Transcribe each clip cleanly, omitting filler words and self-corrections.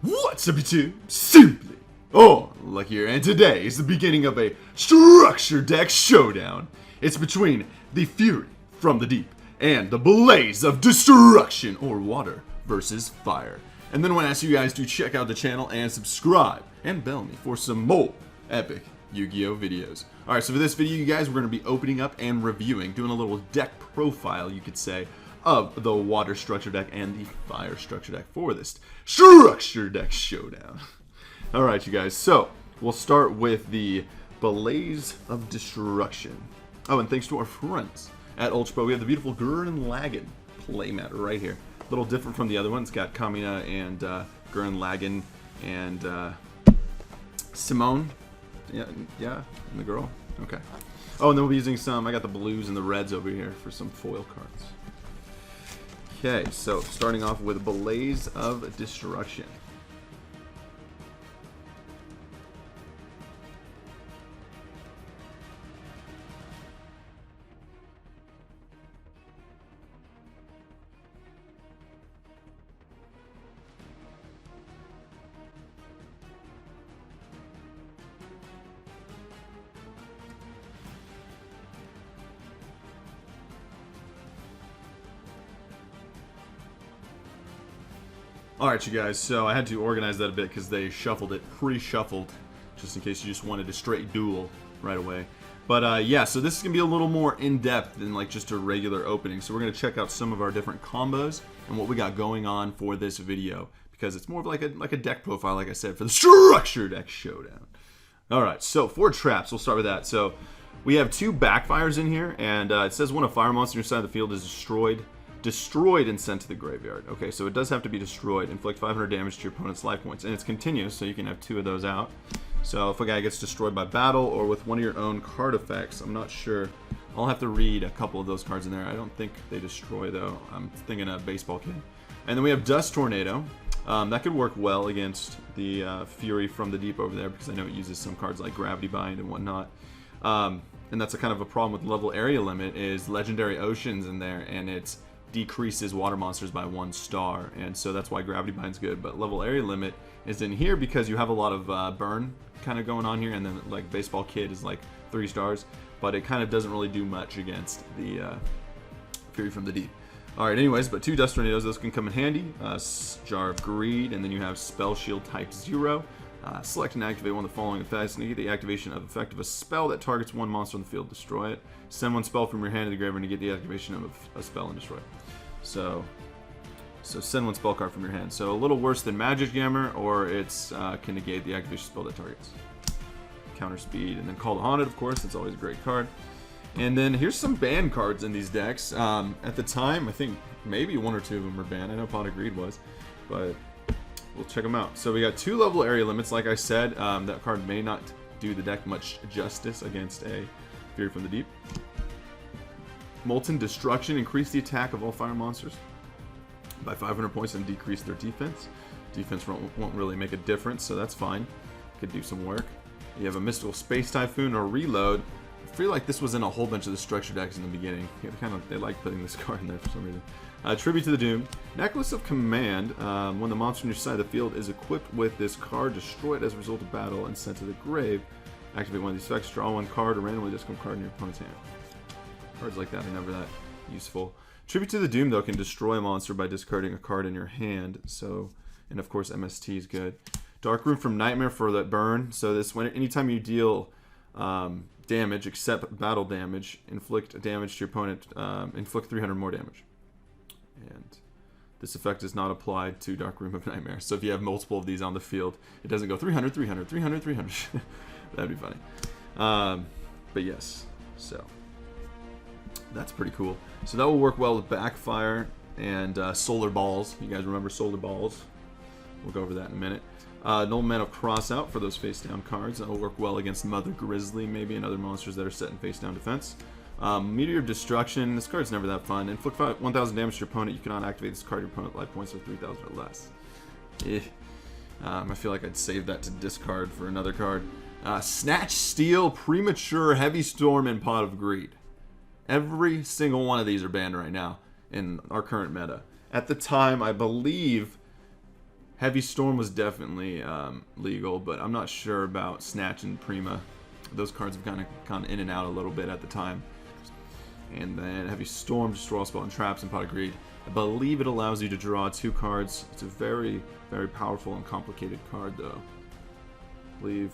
What's up, YouTube? Simply Unlucky here, and today is the beginning of a structure deck showdown. It's between the Fury from the Deep and the Blaze of Destruction, or Water versus Fire. And then I want to ask you guys to check out the channel and subscribe and bell me for some more epic Yu-Gi-Oh videos. Alright, so for this video, you guys, we're going to be opening up and reviewing, doing a little deck profile, you could say, of the Water structure deck and the Fire structure deck for this structure deck showdown. Alright, you guys, so we'll start with the Blaze of Destruction. Oh, and thanks to our friends at Ultra, we have the beautiful Gurren Lagann playmat right here. A little different from the other one. It's got Kamina and Gurren Lagann and Simone. Yeah, and the girl. Okay. Oh, and then we'll be using some. I got the blues and the reds over here for some foil cards. Okay, so starting off with Blaze of Destruction. Alright, you guys, so I had to organize that a bit because they shuffled it pre-shuffled, just in case you just wanted a straight duel right away. But yeah, so this is going to be a little more in-depth than like just a regular opening. So we're going to check out some of our different combos and what we got going on for this video, because it's more of like a deck profile, like I said, for the structure deck showdown. Alright, so for traps, we'll start with that. So we have two backfires in here, and it says when a fire monster on your side of the field is destroyed and sent to the graveyard. Okay, so it does have to be destroyed. Inflict 500 damage to your opponent's life points. And it's continuous, so you can have two of those out. So if a guy gets destroyed by battle or with one of your own card effects, I'm not sure. I'll have to read a couple of those cards in there. I don't think they destroy, though. I'm thinking a baseball kid. And then we have Dust Tornado. That could work well against the Fury from the Deep over there, because I know it uses some cards like Gravity Bind and whatnot. And that's a kind of a problem with level area limit, is Legendary Oceans in there, and it's decreases water monsters by 1 star, and so that's why Gravity Bind's good. But level area limit is in here because you have a lot of burn kind of going on here, and then like Baseball Kid is like 3 stars, but it kind of doesn't really do much against the Fury from the Deep. Alright, anyways, but 2 Dust Tornadoes, those can come in handy. Jar of Greed, and then you have Spell Shield type 0. Select and activate one of the following effects. Negate the activation of effect of a spell that targets one monster on the field. Destroy it. Send one spell from your hand to the graveyard and negate the activation of a spell and destroy it. So send one spell card from your hand. So a little worse than Magic Jammer, or it's can negate the activation spell that targets. Counter Speed, and then Call the Haunted, of course. That's always a great card. And then here's some banned cards in these decks. At the time, I think maybe 1 or 2 of them were banned. I know Pot of Greed was, but we'll check them out. So we got 2 level area limits. Like I said, that card may not do the deck much justice against a Fury from the Deep. Molten Destruction. Increase the attack of all fire monsters by 500 points and decrease their defense. Defense won't really make a difference, so that's fine. Could do some work. You have a Mystical Space Typhoon or Reload. I feel like this was in a whole bunch of the structure decks in the beginning. They like putting this card in there for some reason. Tribute to the Doomed. Necklace of Command. When the monster on your side of the field is equipped with this card, destroy it as a result of battle and sent to the grave. Activate one of these effects, draw 1 card, or randomly discard a card in your opponent's hand. Cards like that are never that useful. Tribute to the Doom, though, can destroy a monster by discarding a card in your hand. So, and of course, MST is good. Dark Room from Nightmare for that burn. So this, anytime you deal damage, except battle damage, inflict damage to your opponent, inflict 300 more damage. And this effect is not applied to Dark Room of Nightmare. So if you have multiple of these on the field, it doesn't go 300, 300, 300, 300. That'd be funny. But yes, so that's pretty cool. So that will work well with Backfire and Solar Balls. You guys remember Solar Balls? We'll go over that in a minute. Null Mana Crossout for those face-down cards. That will work well against Mother Grizzly, maybe, and other monsters that are set in face-down defense. Meteor of Destruction. This card's never that fun. Inflict 1,000 damage to your opponent. You cannot activate this card. Your opponent life points are 3,000 or less. I feel like I'd save that to discard for another card. Snatch, Steal, Premature, Heavy Storm, and Pot of Greed. Every single one of these are banned right now in our current meta. At the time, I believe Heavy Storm was definitely legal, but I'm not sure about Snatch and Prima. Those cards have kind of gone in and out a little bit at the time. And then Heavy Storm, Destroy All Spell and Traps, and Pot of Greed. I believe it allows you to draw 2 cards. It's a very, very powerful and complicated card, though. I believe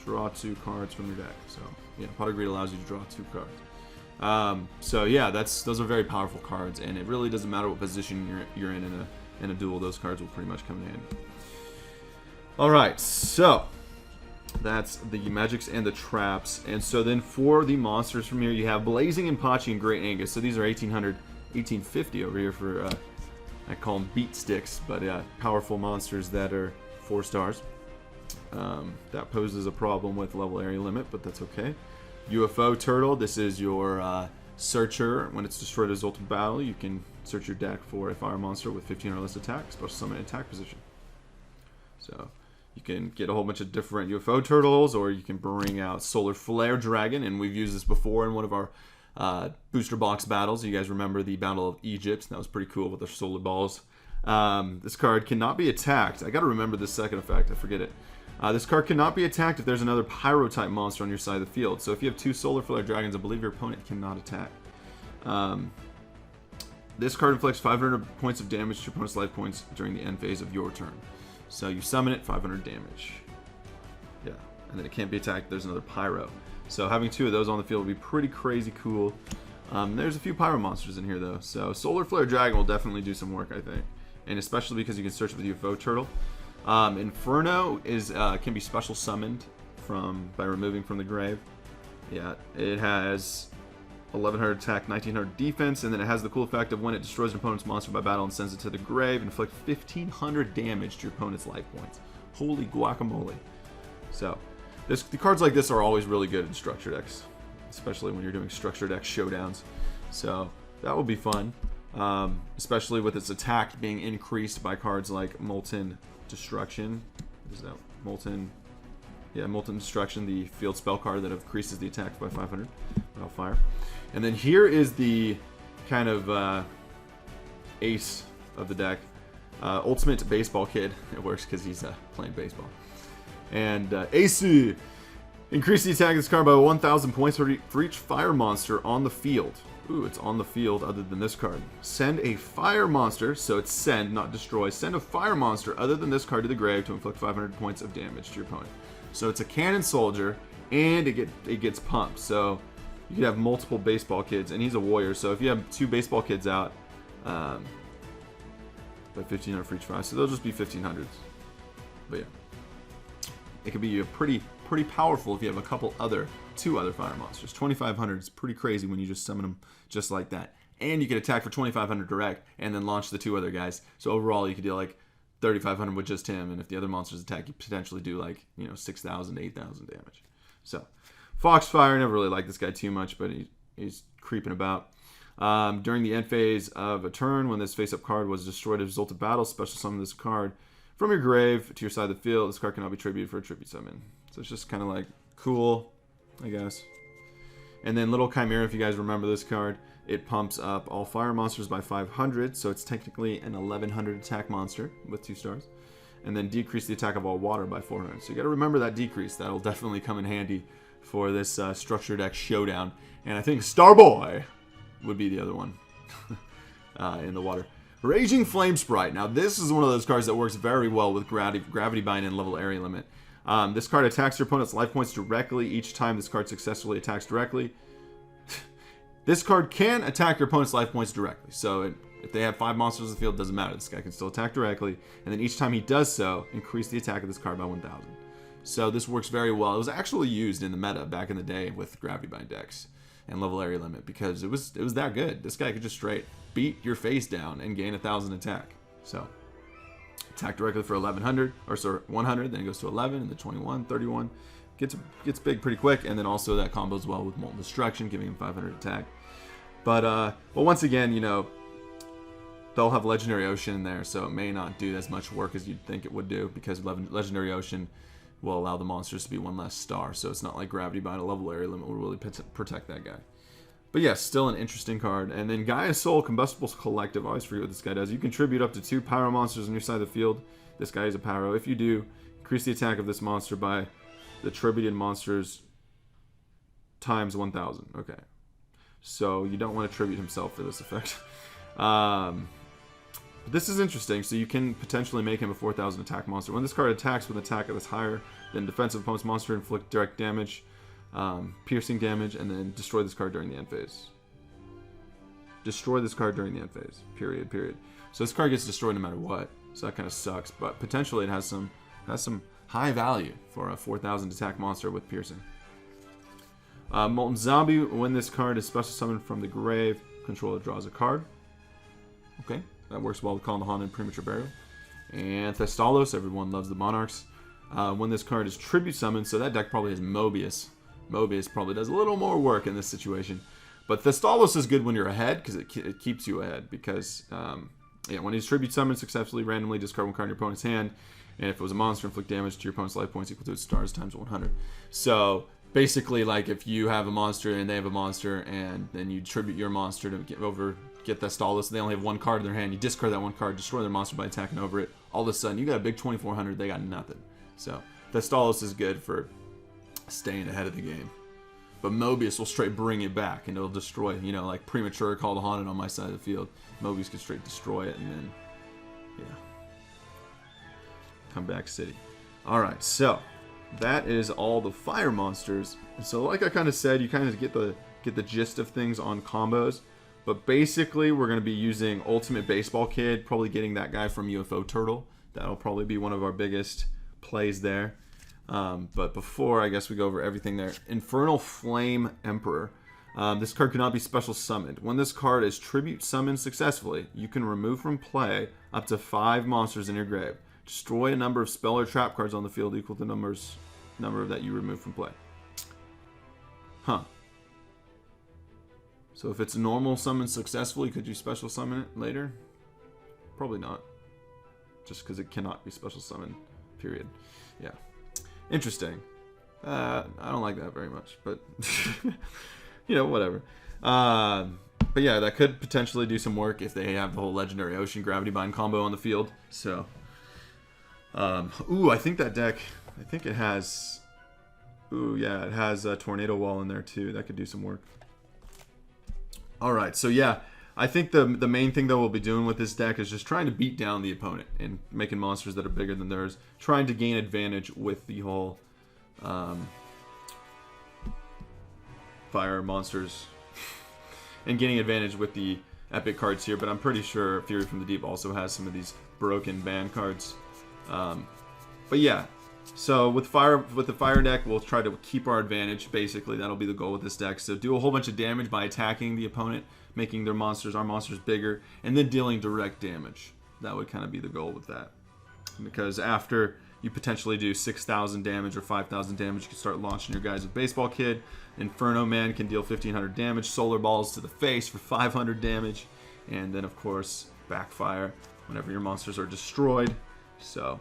draw 2 cards from your deck. So, yeah, Pot of Greed allows you to draw 2 cards. So, yeah, those are very powerful cards, and it really doesn't matter what position you're in a duel. Those cards will pretty much come in handy. All right, so that's the magics and the traps. And so then for the monsters from here, you have Blazing Impachi and Great Angus. So these are 1800, 1850 over here for, I call them beat sticks, but powerful monsters that are 4 stars. That poses a problem with level area limit, but that's okay. UFO Turtle, this is your searcher. When it's destroyed as ultimate battle, you can search your deck for a fire monster with 15 or less attack, special summon attack position. So you can get a whole bunch of different UFO turtles, or you can bring out Solar Flare Dragon, and we've used this before in one of our booster box battles. You guys remember the Battle of Egypt? That was pretty cool with the solar balls. This card cannot be attacked. I gotta remember this second effect, I forget it. This card cannot be attacked if there's another Pyro-type monster on your side of the field. So if you have 2 Solar Flare Dragons, I believe your opponent cannot attack. This card inflicts 500 points of damage to your opponent's life points during the end phase of your turn. So you summon it, 500 damage. Yeah, and then it can't be attacked if there's another Pyro. So having 2 of those on the field would be pretty crazy cool. There's a few Pyro monsters in here though. So Solar Flare Dragon will definitely do some work, I think. And especially because you can search with UFO Turtle. Inferno can be special summoned by removing from the grave. Yeah, it has 1100 attack, 1900 defense, and then it has the cool effect of when it destroys an opponent's monster by battle and sends it to the grave, inflict 1500 damage to your opponent's life points. Holy guacamole. So, the cards like this are always really good in structure decks, especially when you're doing structure deck showdowns. So, that will be fun, especially with its attack being increased by cards like Molten Destruction. What is that? Molten Destruction, the field spell card that increases the attack by 500 without fire. And then here is the kind of ace of the deck, Ultimate Baseball Kid. It works because he's playing baseball. And Ace, increase the attack of this card by 1,000 points for each fire monster on the field. Ooh, it's on the field other than this card. Send a fire monster, so it's send, not destroy. Send a fire monster other than this card to the grave to inflict 500 points of damage to your opponent. So it's a cannon soldier, and it gets pumped. So you could have multiple baseball kids, and he's a warrior. So if you have 2 baseball kids out, by 1,500 for each 5, so they'll just be 1,500s. But yeah, it could be a pretty powerful if you have a 2 other fire monsters. 2,500 is pretty crazy when you just summon them just like that. And you can attack for 2,500 direct, and then launch the 2 other guys. So overall, you could deal like 3,500 with just him, and if the other monsters attack, you potentially do like 6,000 to 8,000 damage. So Foxfire, never really liked this guy too much, but he's creeping about. During the end phase of a turn, when this face-up card was destroyed as a result of battle, special summon this card from your grave to your side of the field. This card cannot be tributed for a tribute summon. So it's just kind of like cool, I guess. And then Little Chimera, if you guys remember this card, it pumps up all fire monsters by 500, so it's technically an 1,100 attack monster with 2 stars. And then decrease the attack of all water by 400. So you got to remember that decrease. That'll definitely come in handy for this structure deck showdown. And I think Starboy would be the other one in the water. Raging Flame Sprite. Now this is one of those cards that works very well with Gravity Bind and level area limit. This card attacks your opponent's life points directly each time this card successfully attacks directly. This card can attack your opponent's life points directly. So if they have 5 monsters in the field, it doesn't matter. This guy can still attack directly. And then each time he does so, increase the attack of this card by 1,000. So this works very well. It was actually used in the meta back in the day with Gravity Bind decks and level area limit because it was that good. This guy could just straight beat your face down and gain 1,000 attack. So attack directly for 1,100, or sorry, 100, then it goes to 11, and then 21, 31. Gets big pretty quick, and then also that combos well with Molten Destruction, giving him 500 attack. But once again, they'll have Legendary Ocean in there, so it may not do as much work as you'd think it would do, because Legendary Ocean will allow the monsters to be 1 less star, so it's not like Gravity Bind. A level area limit will really protect that guy. But yes, still an interesting card. And then Gaia Soul Combustibles Collective. I always forget what this guy does. You contribute up to 2 Pyro monsters on your side of the field This guy is a Pyro. If you do, increase the attack of this monster by the attributed monsters times 1,000. Okay. So you don't want to tribute himself for this effect. This is interesting. So you can potentially make him a 4,000 attack monster. When this card attacks with an attack that is higher than defensive opponent's monster, inflict direct damage, piercing damage, and then destroy this card during the end phase. Destroy this card during the end phase. Period. So this card gets destroyed no matter what. So that kind of sucks. But potentially it has some high value for a 4,000 attack monster with piercing. Molten Zombie. When this card is special summoned from the grave, controller draws a card. Okay, that works well with Call the Haunted, Premature Burial. And Thestalos. Everyone loves the Monarchs. When this card is tribute summoned, so that deck probably has Mobius. Mobius probably does a little more work in this situation. But Thestalos is good when you're ahead, because it keeps you ahead. Because, when he's tribute summoned successfully, randomly discard one card in your opponent's hand. And if it was a monster, inflict damage to your opponent's life points equal to its stars times 100. So, basically, like, if you have a monster and they have a monster, and then you tribute your monster to get Thestalos, they only have one card in their hand, you discard that one card, destroy their monster by attacking over it, all of a sudden, you got a big 2,400, they got nothing. So, Thestalos is good for staying ahead of the game. But Mobius will straight bring it back, and it'll destroy, like Premature Call the Haunted on my side of the field. Mobius can straight destroy it, and then, come back city. Alright, so, that is all the fire monsters. And so, like I kind of said, you kind of get the gist of things on combos. But basically, we're going to be using Ultimate Baseball Kid, probably getting that guy from UFO Turtle. That'll probably be one of our biggest plays there. But before, I guess we go over everything there. Infernal Flame Emperor. This card cannot be special summoned. When this card is tribute summoned successfully, you can remove from play up to 5 monsters in your grave. Destroy a number of spell or trap cards on the field equal to the number that you remove from play. Huh. So if it's normal summoned successfully, could you special summon it later? Probably not. Just because it cannot be special summoned. Period. Yeah. Interesting. I don't like that very much, but whatever. But yeah, that could potentially do some work if they have the whole Legendary Ocean Gravity Bind combo on the field. So, I think that deck, it has, it has a Tornado Wall in there too. That could do some work. All right, so yeah, I think the main thing that we'll be doing with this deck is just trying to beat down the opponent and making monsters that are bigger than theirs, trying to gain advantage with the whole fire monsters and getting advantage with the epic cards here. But I'm pretty sure Fury from the Deep also has some of these broken ban cards. But yeah, so with the fire deck, we'll try to keep our advantage. Basically, that'll be the goal with this deck. So do a whole bunch of damage by attacking the opponent, making our monsters bigger, and then dealing direct damage. That would kind of be the goal with that. Because after you potentially do 6,000 damage or 5,000 damage, you can start launching your guys with Baseball Kid. Inferno Man can deal 1,500 damage. Solar Balls to the face for 500 damage. And then, of course, Backfire whenever your monsters are destroyed. So,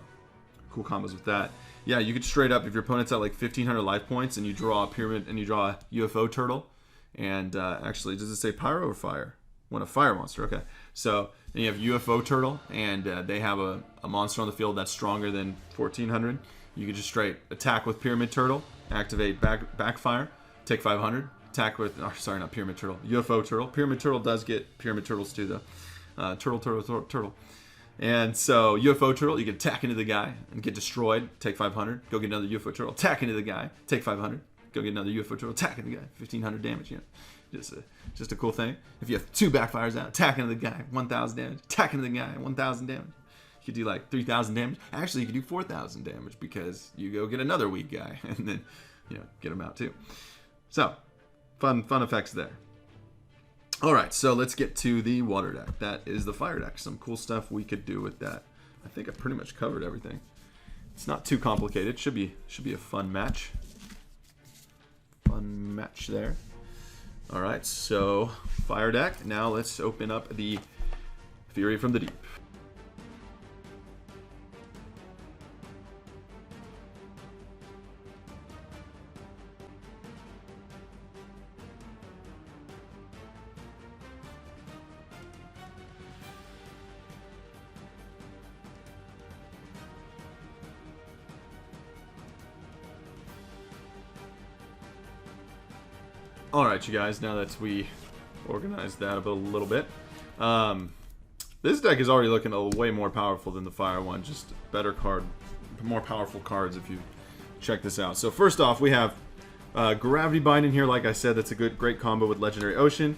cool combos with that. Yeah, you could straight up, if your opponent's at like 1,500 life points and you draw a pyramid and you draw a UFO turtle, and actually, does it say pyro or fire? When a fire monster, okay. So, then you have UFO turtle, and they have a monster on the field that's stronger than 1,400. You could just straight attack with pyramid turtle, activate backfire, take 500, attack with, sorry, not pyramid turtle, UFO turtle. Pyramid turtle does get pyramid turtles too, though. Turtle. And so, UFO turtle, you can attack into the guy and get destroyed, take 500. Go get another UFO turtle, attack into the guy, take 500. Go get another UFO turtle, attack into the guy, 1,500 damage. Just a cool thing. If you have 2 backfires out, attack into the guy, 1,000 damage. Attack into the guy, 1,000 damage. You could do like 3,000 damage. Actually, you could do 4,000 damage because you go get another weak guy and then, get him out too. So, fun effects there. All right, so let's get to the water deck. That is the fire deck. Some cool stuff we could do with that. I think I pretty much covered everything. It's not too complicated. Should be a fun match. Fun match there. All right, so fire deck. Now let's open up the Fury from the Deep. Alright, you guys, now that we organized that a little bit, this deck is already looking way more powerful than the fire one. Just better card, more powerful cards if you check this out. So first off, we have Gravity Bind in here. Like I said, that's a great combo with Legendary Ocean.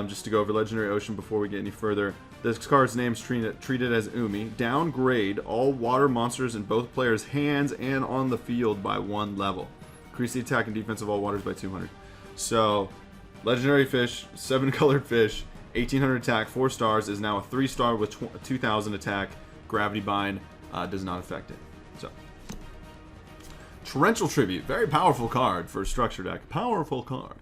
Just to go over Legendary Ocean before we get any further. This card's name is treated as Umi. Downgrade all water monsters in both players' hands and on the field by 1 level. Increase the attack and defense of all waters by 200. So, Legendary Fish, 7-colored fish, 1800 attack, 4 stars, is now a 3-star with 2000 attack. Gravity Bind does not affect it. So, Torrential Tribute, very powerful card for a structure deck. Powerful card.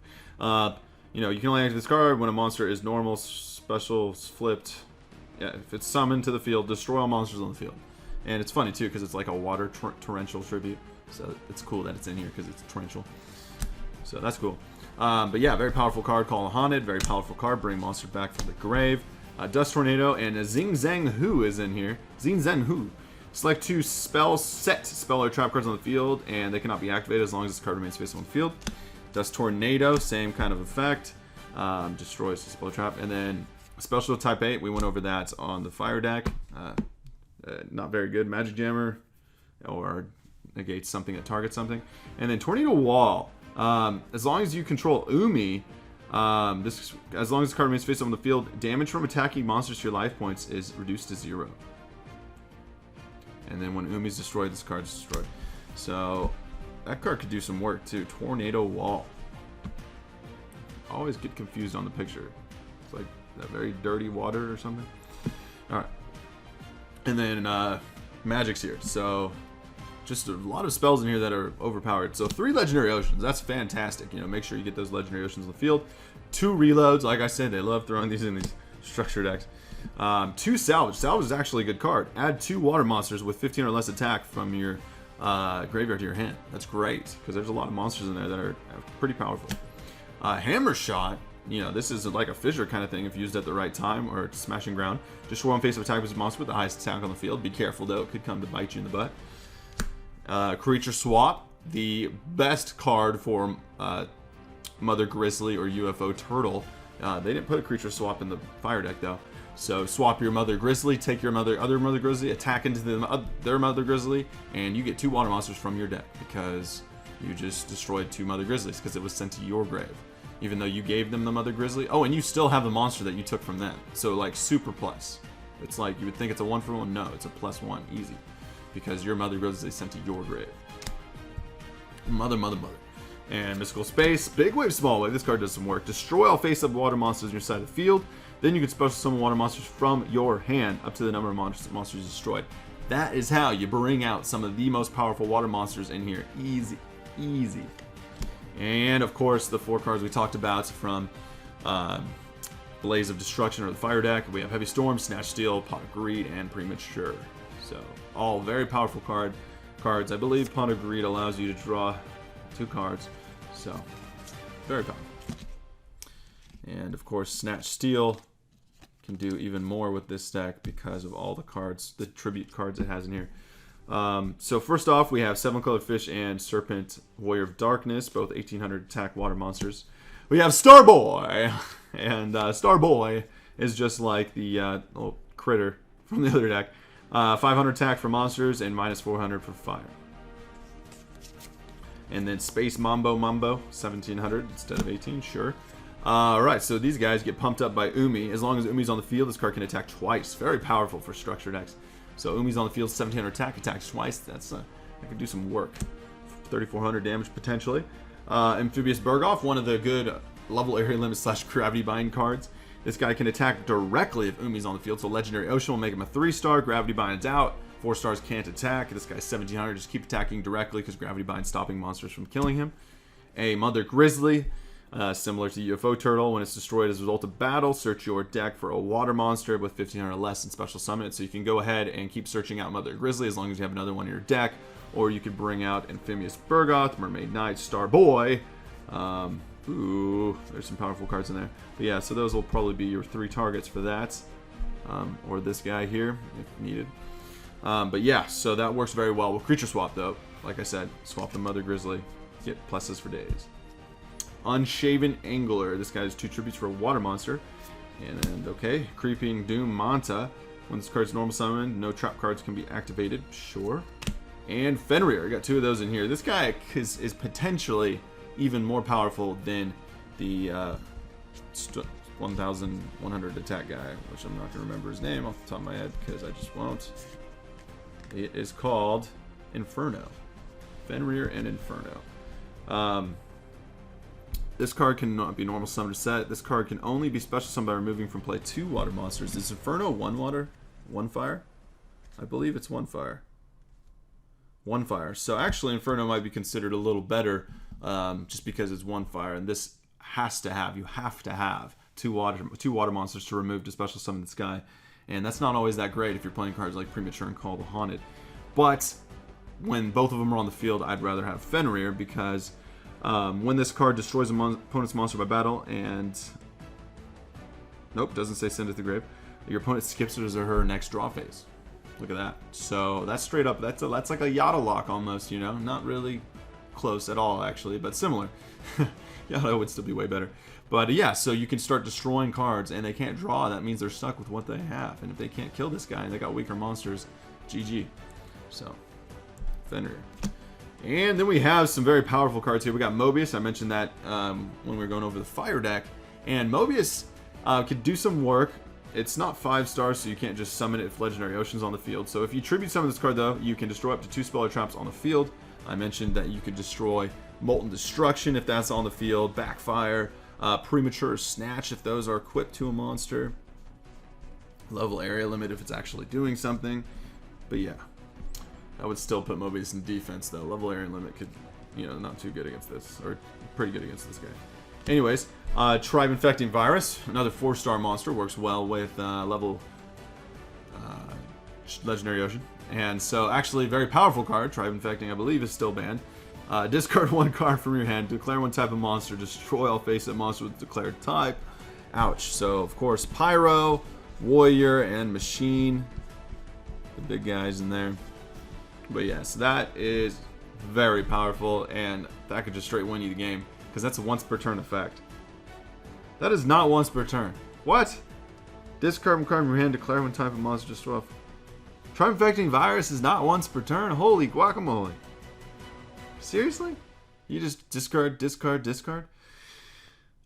You know, you can only activate this card when a monster is normal, special, flipped. Yeah, if it's summoned to the field, destroy all monsters on the field. And it's funny too because it's like a water torrential tribute. So it's cool that it's in here because it's torrential. So that's cool. But yeah, very powerful card. Call a Haunted, very powerful card. Bring monster back from the grave. Dust Tornado and a Xing Zhang Hu is in here. Xing Zhang Hu. Select 2 spell or trap cards on the field, and they cannot be activated as long as this card remains face on the field. Dust Tornado, same kind of effect. Destroys the spell trap. And then Special Type 8, we went over that on the fire deck. Not very good. Magic Jammer, or negates something that targets something. And then Tornado Wall. As long as you control Umi, as long as the card remains face on the field, damage from attacking monsters to your life points is reduced to 0. And then when Umi's destroyed, this card is destroyed. So that card could do some work too. Tornado Wall. I always get confused on the picture. It's like that very dirty water or something. Alright. And then Magic's here. So just a lot of spells in here that are overpowered. So 3 Legendary Oceans. That's fantastic. You know, make sure you get those Legendary Oceans on the field. 2 reloads. Like I said, they love throwing these in these structure decks. 2 Salvage. Salvage is actually a good card. Add 2 water monsters with 15 or less attack from your graveyard to your hand. That's great because there's a lot of monsters in there that are pretty powerful. Hammer Shot. You know, this is like a fissure kind of thing if used at the right time or smashing ground. Destroy one face of attack with a monster with the highest attack on the field. Be careful though, it could come to bite you in the butt. Creature Swap, the best card for Mother Grizzly or UFO Turtle. They didn't put a Creature Swap in the fire deck though. So swap your Mother Grizzly, take your other Mother Grizzly, attack into their Mother Grizzly, and you get 2 water monsters from your deck because you just destroyed 2 Mother Grizzlies because it was sent to your grave. Even though you gave them the Mother Grizzly. Oh, and you still have the monster that you took from them. So, like, super plus. It's like, you would think it's a 1-for-1. No, it's a +1. Easy. Because your Mother Grizzly sent to your grave. Mother. And Mystical Space. Big Wave, Small Wave. This card does some work. Destroy all face-up water monsters on your side of the field. Then you can special summon water monsters from your hand up to the number of monsters destroyed. That is how you bring out some of the most powerful water monsters in here. Easy. Easy. And, of course, the 4 cards we talked about from Blaze of Destruction or the Fire deck. We have Heavy Storm, Snatch Steel, Pot of Greed, and Premature. So, all very powerful cards. I believe Pot of Greed allows you to draw 2 cards. So, very powerful. And, of course, Snatch Steel can do even more with this deck because of all the cards, the tribute cards it has in here. So first off, we have 7-colored fish and Serpent Warrior of Darkness, both 1800 attack water monsters. We have Starboy, and Starboy is just like the little critter from the other deck. 500 attack for monsters and -400 for fire. And then Space Mambo, 1700 instead of 18, sure. Alright, so these guys get pumped up by Umi. As long as Umi's on the field, this card can attack twice. Very powerful for structure decks. So Umi's on the field, 1700 attack, attacks twice. That could do some work. 3400 damage potentially. Amphibious Berghoff, one of the good level area limit / gravity bind cards. This guy can attack directly if Umi's on the field. So Legendary Ocean will make him a 3-star. Gravity Bind is out. 4 stars can't attack. This guy's 1700. Just keep attacking directly because Gravity Bind stopping monsters from killing him. A Mother Grizzly. Similar to UFO Turtle, when it's destroyed as a result of battle, search your deck for a water monster with 1500 or less and special summon it. So you can go ahead and keep searching out Mother Grizzly as long as you have another one in your deck. Or you could bring out Amphibious Berghoff, Mermaid Knight, Starboy. Ooh, there's some powerful cards in there. But yeah, so those will probably be your 3 targets for that. Or this guy here, if needed. But yeah, so that works very well. With Creature Swap, though, like I said, swap the Mother Grizzly, get pluses for days. Unshaven Angler. This guy has 2 tributes for a water monster. And okay, Creeping Doom Manta. When this card's normal summoned, no trap cards can be activated. Sure. And Fenrir. I got 2 of those in here. This guy is potentially even more powerful than the 1,100 attack guy, which I'm not going to remember his name off the top of my head because I just won't. It is called Inferno. Fenrir and Inferno. This card cannot be normal summoned or set. This card can only be special summoned by removing from play 2 water monsters. Is Inferno 1 water? 1 fire? I believe it's 1 fire. 1 fire. So actually Inferno might be considered a little better just because it's 1 fire. And this has to have, you have to have two water monsters to remove to special summon this guy. And that's not always that great if you're playing cards like Premature and Call the Haunted. But when both of them are on the field, I'd rather have Fenrir because when this card destroys an opponent's monster by battle and... Nope, doesn't say send it to the grave. Your opponent skips his or her next draw phase. Look at that. So that's straight up, that's like a Yada lock almost, you know? Not really close at all, actually, but similar. Yada would still be way better. But yeah, so you can start destroying cards and they can't draw. That means they're stuck with what they have. And if they can't kill this guy and they got weaker monsters, GG. So, Fenrir. And then we have some very powerful cards here. We got Mobius. I mentioned that when we were going over the fire deck. And Mobius could do some work. It's not 5 stars, so you can't just summon it if Legendary Ocean's on the field. So if you tribute summon this card, though, you can destroy up to 2 spell or traps on the field. I mentioned that you could destroy Molten Destruction if that's on the field, Backfire, Premature Snatch if those are equipped to a monster, Level Area Limit if it's actually doing something. But yeah, I would still put Mobius in defense, though. Level Area Limit could, you know, not too good against this, or pretty good against this guy. Anyways, Tribe Infecting Virus, another 4-star monster, works well with level Legendary Ocean. And so, actually, very powerful card. Tribe Infecting, I believe, is still banned. Discard 1 card from your hand, declare 1 type of monster, destroy all face-up monster with declared type. Ouch. So, of course, Pyro, Warrior, and Machine. The big guys in there. But yes, that is very powerful, and that could just straight win you the game. Because that's a once per turn effect. That is not once per turn. What? Discard 1 card from your hand, declare 1 type of monster, destroy. Tribe Infecting Virus is not once per turn? Holy guacamole. Seriously? You just discard, discard, discard?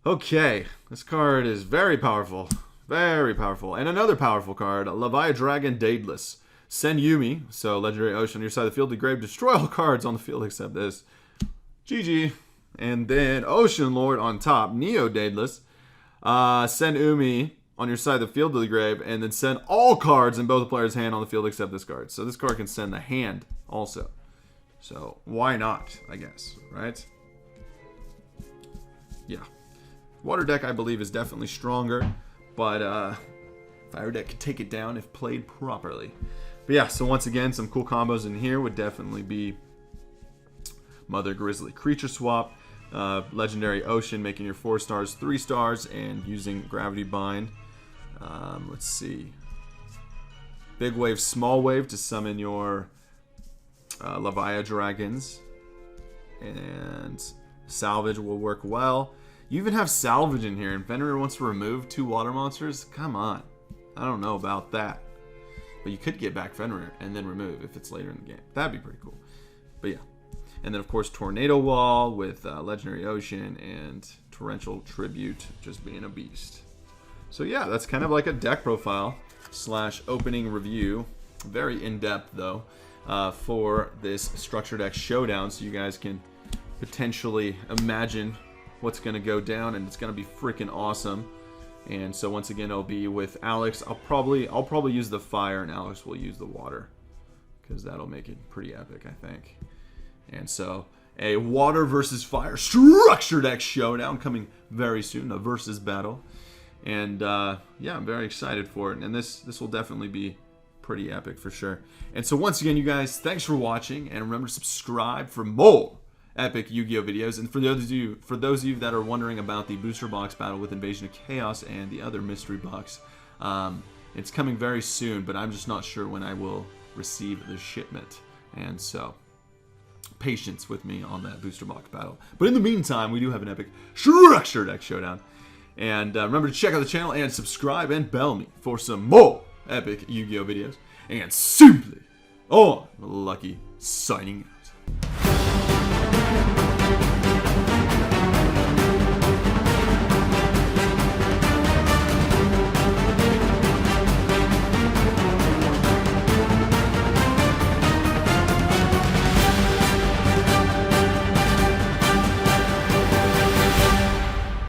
Okay. This card is very powerful. Very powerful. And another powerful card, Leviadragon Daedalus. Send Yumi, so Legendary Ocean on your side of the field, degrade, destroy all cards on the field except this. GG. And then Ocean Lord on top, Neo Daedalus. Send Umi on your side of the field to the grave, and then send all cards in both the player's hand on the field except this card. So this card can send the hand also. So why not, I guess, right? Yeah. Water deck, I believe, is definitely stronger, but fire deck can take it down if played properly. But yeah, so once again, some cool combos in here would definitely be Mother Grizzly Creature Swap, Legendary Ocean, making your 4 stars 3 stars, and using Gravity Bind. Let's see. Big Wave, Small Wave to summon your Leviadragons. And Salvage will work well. You even have Salvage in here, and Fenrir wants to remove 2 water monsters? Come on. I don't know about that. But you could get back Fenrir and then remove if it's later in the game. That'd be pretty cool. But yeah. And then, of course, Tornado Wall with Legendary Ocean and Torrential Tribute just being a beast. So yeah, that's kind of like a deck profile / opening review. Very in-depth, though, for this Structure Deck Showdown. So you guys can potentially imagine what's going to go down, and it's going to be freaking awesome. And so once again, it'll be with Alex. I'll probably use the fire, and Alex will use the water, because that'll make it pretty epic, I think. And so a water versus fire Structure Deck Showdown coming very soon, a versus battle. And yeah, I'm very excited for it. And this will definitely be pretty epic for sure. And so once again, you guys, thanks for watching, and remember to subscribe for more epic Yu-Gi-Oh videos. And for those of you that are wondering about the booster box battle with Invasion of Chaos and the other mystery box, it's coming very soon, but I'm just not sure when I will receive the shipment. And so patience with me on that booster box battle. But in the meantime, we do have an epic structure deck showdown. And remember to check out the channel and subscribe and bell me for some more epic Yu-Gi-Oh videos. And Simply Unlucky signing out.